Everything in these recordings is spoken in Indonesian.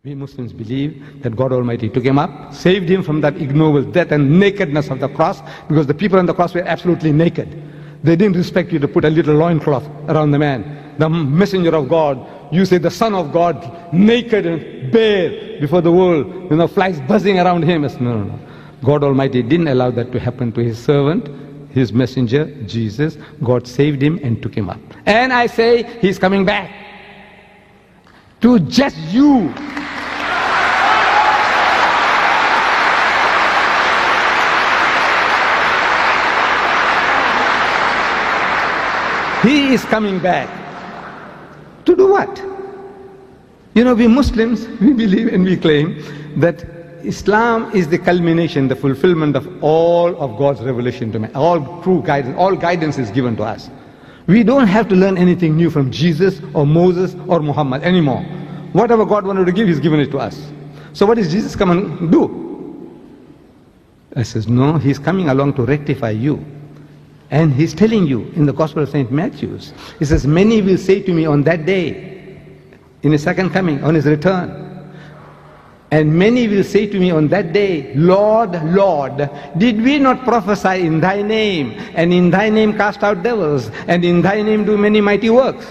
We Muslims believe that God Almighty took him up, saved him from that ignoble death and nakedness of the cross, because the people on the cross were absolutely naked. They didn't respect you to put a little loincloth around the man. The messenger of God, you say the Son of God, naked and bare before the world, flies buzzing around him. No. God Almighty didn't allow that to happen to his servant, his messenger, Jesus. God saved him and took him up. And I say, he's coming back to judge you. He is coming back. To do what? We Muslims, we believe and we claim that Islam is the culmination, the fulfillment of all of God's revelation to man. All true guidance, all guidance is given to us. We don't have to learn anything new from Jesus or Moses or Muhammad anymore. Whatever God wanted to give, He's given it to us. So what is Jesus come and do? I says, no, He's coming along to rectify you. And He's telling you in the Gospel of St. Matthew, He says, many will say to me on that day, in His second coming, on His return, and many will say to me on that day, Lord, Lord, did we not prophesy in Thy name, and in Thy name cast out devils, and in Thy name do many mighty works?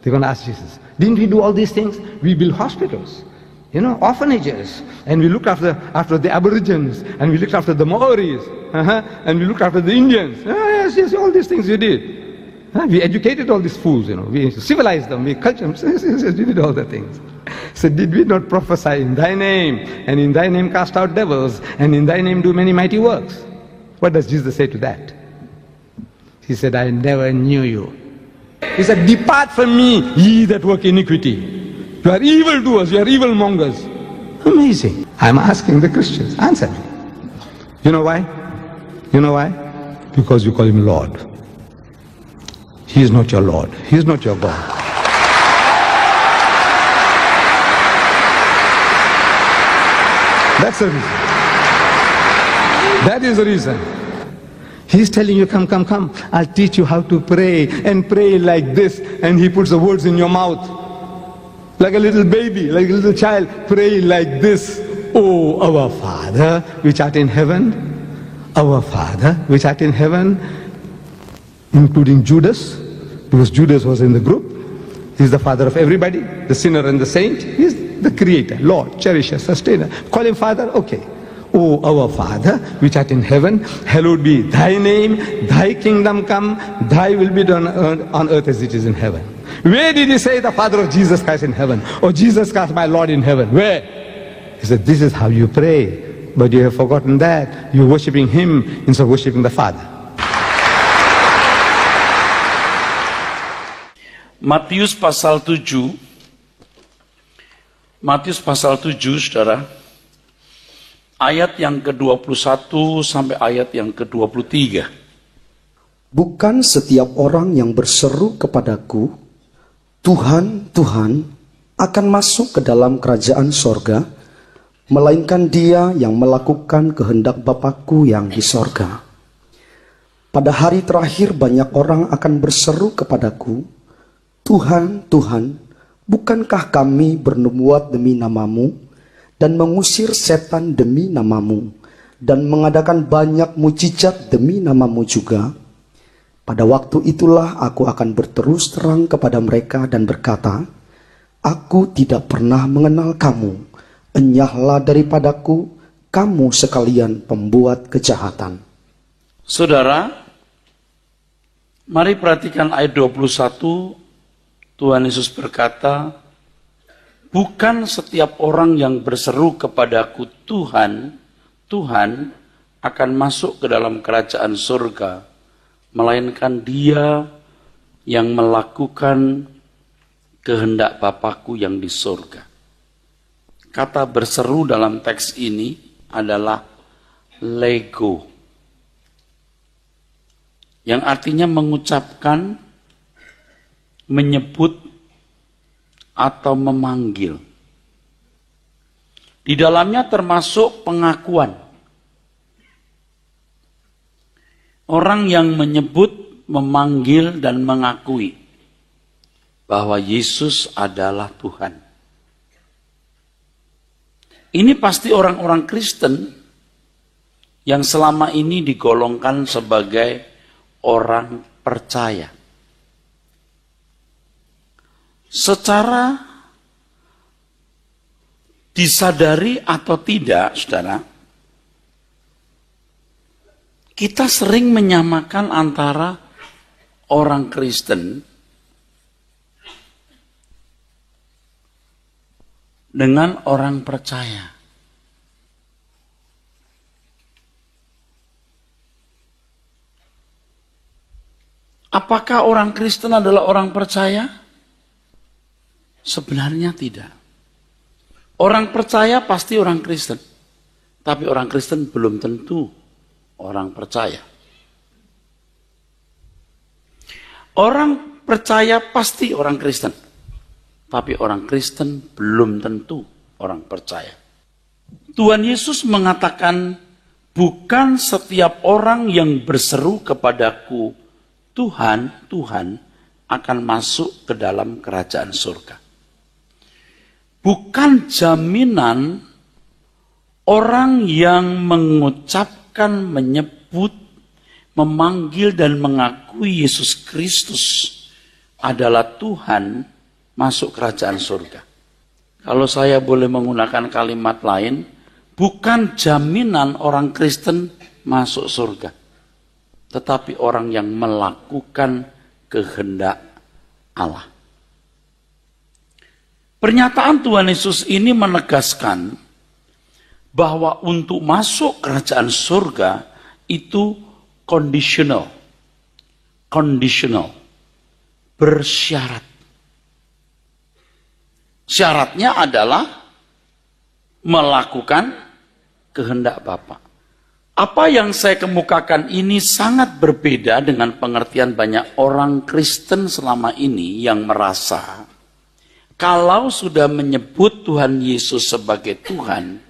They're going to ask Jesus, didn't we do all these things? We built hospitals, orphanages, and we looked after the Aborigines, and we looked after the Maoris, and we looked after the Indians. Yes, all these things we did. We educated all these fools, we civilized them, we cultured them, yes, we did all the things. So did we not prophesy in Thy name, and in Thy name cast out devils, and in Thy name do many mighty works? What does Jesus say to that? He said, I never knew you. He said, depart from me, ye that work iniquity. You are evildoers, you are evilmongers. Amazing. I'm asking the Christians, answer me. You know why? Because you call Him Lord. He is not your Lord. He is not your God. That's the reason. That is the reason. He's telling you, come, I'll teach you how to pray, and pray like this, and He puts the words in your mouth. Like a little baby, like a little child, pray like this. Oh, our Father, which art in heaven. Our Father, which art in heaven, including Judas, because Judas was in the group. He's the father of everybody, the sinner and the saint. He's the creator, Lord, cherisher, sustainer. Call Him Father, okay. Oh, our Father, which art in heaven, hallowed be Thy name, Thy kingdom come, Thy will be done on earth as it is in heaven. Where did He say the Father of Jesus Christ in heaven? Or Jesus Christ my Lord in heaven? Where? He said, this is how you pray. But you have forgotten that. You're worshipping Him instead of worshipping the Father. Matius pasal 7, saudara, ayat yang ke-21 sampai ayat yang ke-23. Bukan setiap orang yang berseru kepadaku, Tuhan, Tuhan, akan masuk ke dalam kerajaan sorga, melainkan dia yang melakukan kehendak Bapakku yang di sorga. Pada hari terakhir banyak orang akan berseru kepadaku, Tuhan, Tuhan, bukankah kami bernubuat demi namamu, dan mengusir setan demi namamu, dan mengadakan banyak mujizat demi namamu juga? Pada waktu itulah aku akan berterus terang kepada mereka dan berkata, aku tidak pernah mengenal kamu, enyahlah daripadaku, kamu sekalian pembuat kejahatan. Saudara, mari perhatikan ayat 21. Tuhan Yesus berkata, bukan setiap orang yang berseru kepadaku Tuhan, Tuhan, akan masuk ke dalam kerajaan surga, melainkan dia yang melakukan kehendak Bapakku yang di surga. Kata berseru dalam teks ini adalah lego, yang artinya mengucapkan, menyebut, atau memanggil. Di dalamnya termasuk pengakuan. Orang yang menyebut, memanggil, dan mengakui bahwa Yesus adalah Tuhan. Ini pasti orang-orang Kristen yang selama ini digolongkan sebagai orang percaya. Secara disadari atau tidak, saudara, kita sering menyamakan antara orang Kristen dengan orang percaya. Apakah orang Kristen adalah orang percaya? Sebenarnya tidak. Orang percaya pasti orang Kristen. Tapi orang Kristen belum tentu orang percaya. Orang percaya pasti orang Kristen. Tapi orang Kristen belum tentu orang percaya. Tuhan Yesus mengatakan, bukan setiap orang yang berseru kepadaku, Tuhan, Tuhan, akan masuk ke dalam kerajaan surga. Bukan jaminan orang yang mengucapkan, menyebut, memanggil dan mengakui Yesus Kristus adalah Tuhan masuk kerajaan surga. Kalau saya boleh menggunakan kalimat lain, bukan jaminan orang Kristen masuk surga, tetapi orang yang melakukan kehendak Allah. Pernyataan Tuhan Yesus ini menegaskan bahwa untuk masuk kerajaan surga itu conditional, bersyarat. Syaratnya adalah melakukan kehendak Bapa. Apa yang saya kemukakan ini sangat berbeda dengan pengertian banyak orang Kristen selama ini yang merasa kalau sudah menyebut Tuhan Yesus sebagai Tuhan,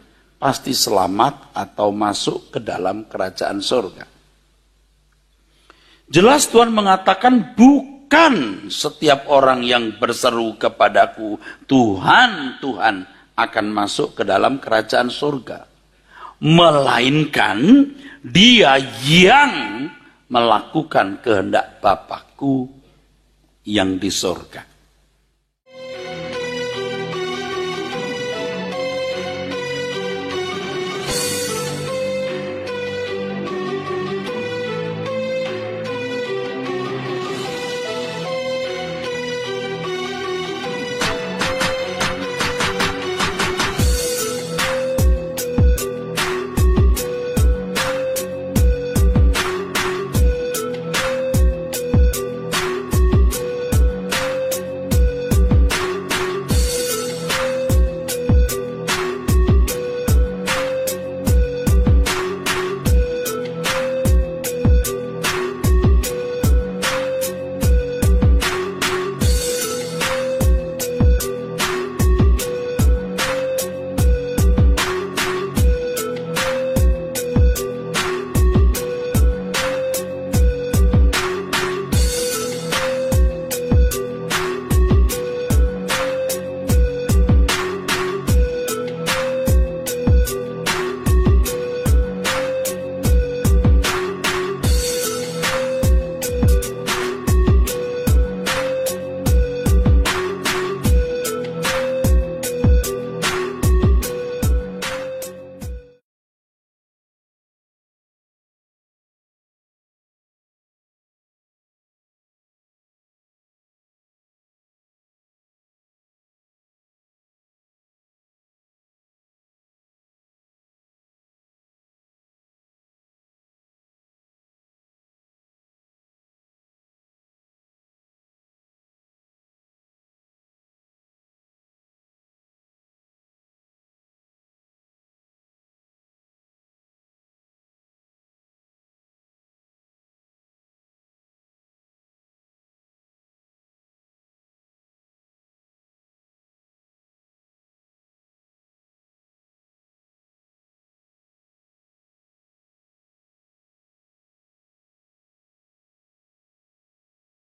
pasti selamat atau masuk ke dalam kerajaan surga. Jelas Tuhan mengatakan bukan setiap orang yang berseru kepadaku, Tuhan, Tuhan, akan masuk ke dalam kerajaan surga. Melainkan dia yang melakukan kehendak Bapakku yang di surga.